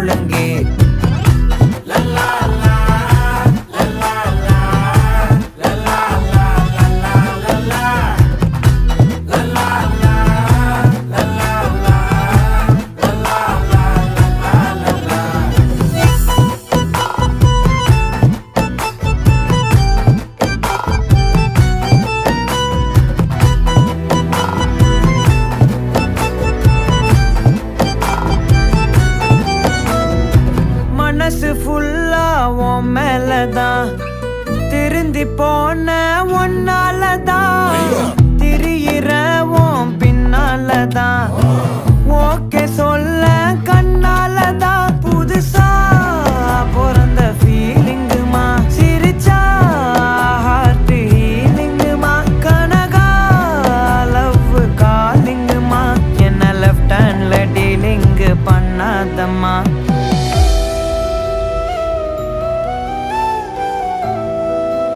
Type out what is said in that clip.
முழங்கே மனசு ஃபுல்லா உன் மேலதான் திருந்தி போன ஒன்னாலதான் திரியிற உன் பின்னாலதான் ஓகே சொல்ல கண்ணாலதான்